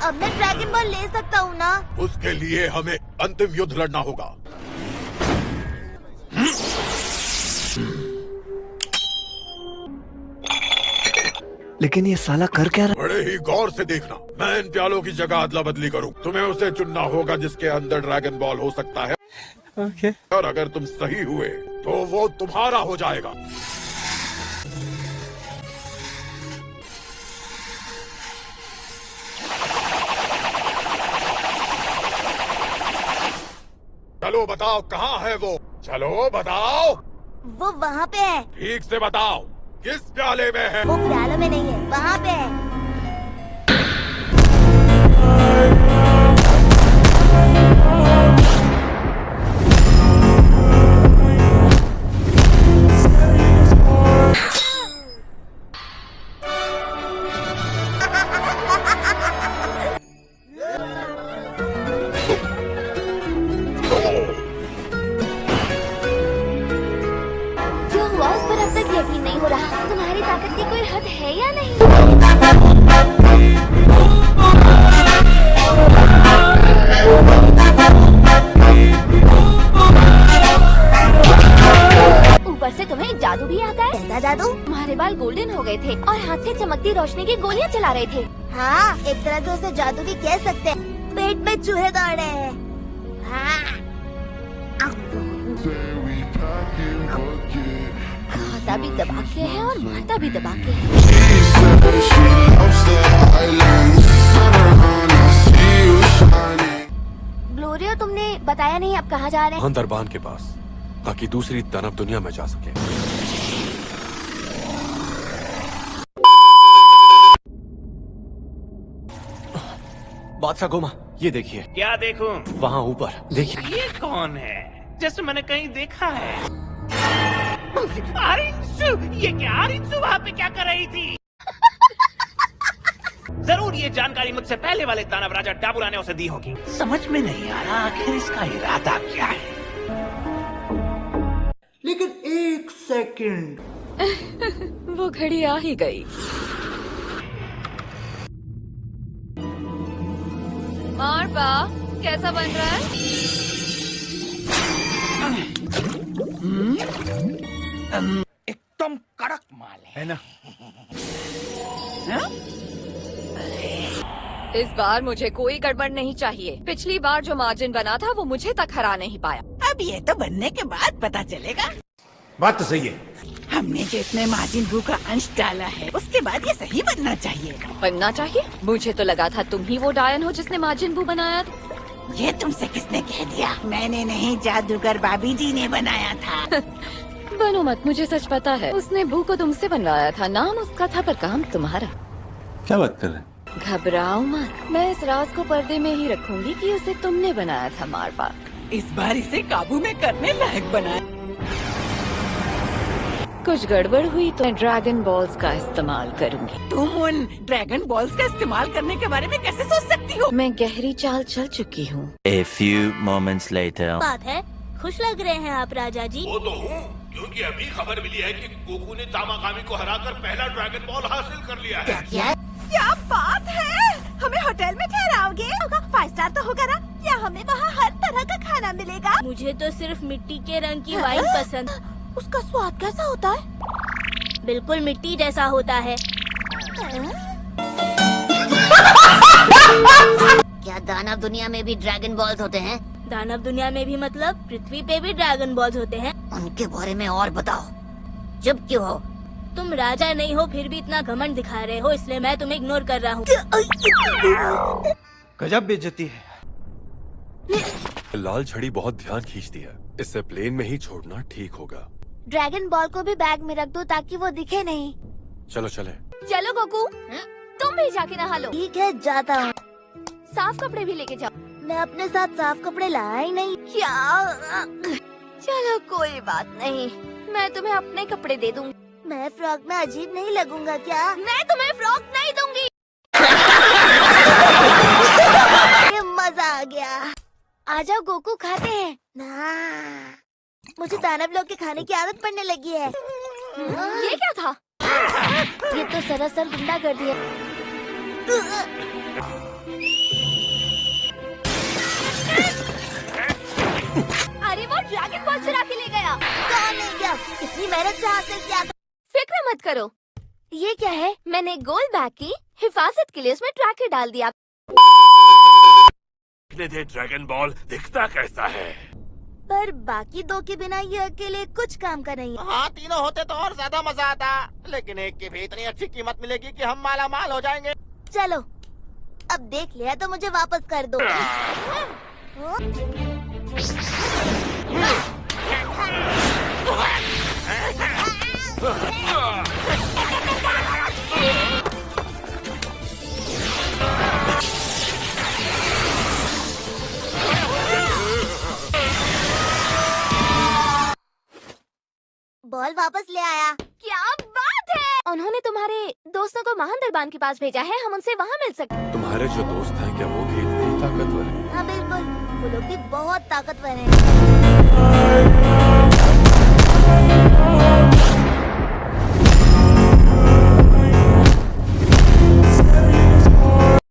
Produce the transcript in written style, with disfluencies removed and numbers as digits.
अब मैं dragon ball ले सकता हूँ ना? उसके लिए हमें अंतिम युद्ध लड़ना होगा। लेकिन ये साला कर क्या रहा? बड़े ही गौर से देखना, मैं इन प्यालों की जगह अदला बदली करूं। तुम्हें उसे चुनना होगा जिसके अंदर ड्रैगन बॉल हो सकता है। ओके। और अगर तुम सही हुए तो वो तुम्हारा हो जाएगा। चलो बताओ कहाँ है वो? चलो बताओ। वो वहाँ पे है। ठीक से बताओ, किस प्याले में है? वो प्यालों में नहीं है, वहाँ पे है। यकीन नहीं हो रहा, तुम्हारी ताकत की कोई हद है या नहीं? ऊपर से तुम्हें जादू भी आता है? कैसा जादू? तुम्हारे बाल गोल्डन हो गए थे और हाथ से चमकती रोशनी की गोलियां चला रहे थे। हाँ, एक तरह से उसे जादू भी कह सकते हैं। पेट में चूहे दौड़ रहे हैं। हाँ। खाता भी दबा के है और मारता भी दबा के है। ग्लोरिया, तुमने बताया नहीं आप कहाँ जा रहे हैं? दरबान के पास, ताकि दूसरी दानव दुनिया में जा सके। बादशाह गोमा, ये देखिए। क्या देखूं? वहाँ ऊपर देखिए। ये कौन है? जैसे मैंने कहीं देखा है। आरिंसु, ये क्या? आरिंसु वहाँ पे क्या कर रही थी? जरूर ये जानकारी मुझसे पहले वाले दानव राजा डाबुरा ने उसे दी होगी। समझ में नहीं आ रहा आखिर इसका इरादा क्या है। लेकिन एक सेकंड, वो घड़ी आ ही गई। मारपा, कैसा बन रहा है? एकदम कड़क माल है ना? इस बार मुझे कोई गड़बड़ नहीं चाहिए। पिछली बार जो मार्जिन बना था वो मुझे तक हरा नहीं पाया। अब ये तो बनने के बाद पता चलेगा। बात तो सही है। हमने जो इसमें मार्जिन बू का अंश डाला है उसके बाद ये सही बनना चाहिए। बनना चाहिए? मुझे तो लगा था तुम ही वो डायन हो जिसने मार्जिन बू बनाया था। ये तुमसे किसने कह दिया? मैंने नहीं, जादूगर बाबी जी ने बनाया था। बनो मत, मुझे सच पता है। उसने बू को तुमसे बनवाया था। नाम उसका था पर काम तुम्हारा। क्या बात कर रहे हैं? घबराओ मत, मैं इस राज को पर्दे में ही रखूंगी कि उसे तुमने बनाया था मारपा। इस बार इसे काबू में करने लायक बनाया। कुछ गड़बड़ हुई तो मैं ड्रैगन बॉल्स का इस्तेमाल करूंगी। तुम उन ड्रैगन बॉल्स का इस्तेमाल करने के बारे में कैसे सोच सकती हो? मैं गहरी चाल चल चुकी हूँ। A few moments later. बात है, खुश लग रहे हैं आप राजा जी। वो तो हूँ, क्योंकि अभी खबर मिली है कि गोकू ने तामाकामी को हराकर पहला ड्रैगन बॉल हासिल कर लिया है। क्या बात है? हमें होटल में ठहराओगे? 5 स्टार तो होगा ना? या हमें वहाँ हर तरह का खाना मिलेगा? मुझे तो सिर्फ मिट्टी के रंग की वाइन पसंद। उसका स्वाद कैसा होता है? बिल्कुल मिट्टी जैसा होता है। क्या दानव दुनिया में भी ड्रैगन बॉल्स होते हैं? दानव दुनिया में भी मतलब पृथ्वी पे भी ड्रैगन बॉल्स होते हैं। उनके बारे में और बताओ। चुप क्यों हो? तुम राजा नहीं हो फिर भी इतना घमंड दिखा रहे हो, इसलिए मैं तुम्हें इग्नोर कर रहा हूँ। गजब बेइज्जती है। लाल छड़ी बहुत ध्यान खींचती है, इससे प्लेन में ही छोड़ना ठीक होगा। ड्रैगन बॉल को भी बैग में रख दो ताकि वो दिखे नहीं। चलो चले। चलो गोकू, तुम भी जाके नहा लो। ठीक है, जाता हूँ। साफ कपड़े भी लेके जाओ। मैं अपने साथ साफ कपड़े लाया ही नहीं। क्या? चलो कोई बात नहीं, मैं तुम्हें अपने कपड़े दे दूंगी। मैं फ्रॉक में अजीब नहीं लगूंगा क्या? मैं तुम्हें फ्रॉक नहीं दूंगी। ये मजा आ गया। आ जाओ गोकू, खाते हैं ना। मुझे दानव लोग के खाने की आदत पड़ने लगी है। ये क्या था? ये तो सरासर गुंडागर्दी है। मेहनत से हासिल किया था। फिक्र मत करो। ये क्या है? मैंने गोल्ड बैग की हिफाजत के लिए उसमें ट्रैकर डाल दिया। दे ड्रैगन बॉल दिखता कैसा है? पर बाकी दो के बिना ये अकेले कुछ काम का नहीं है। हाँ, तीनों होते तो और ज्यादा मजा आता, लेकिन एक की भी इतनी अच्छी कीमत मिलेगी कि हम माला माल हो जाएंगे। चलो, अब देख लिया तो मुझे वापस कर दो। बॉल वापस ले आया। क्या बात है! उन्होंने तुम्हारे दोस्तों को महान दरबान के पास भेजा है, हम उनसे वहाँ मिल सकते हैं। तुम्हारे जो दोस्त हैं क्या वो भी इतने ताकतवर हैं? हाँ बिल्कुल, वो लोग भी बहुत ताकतवर हैं।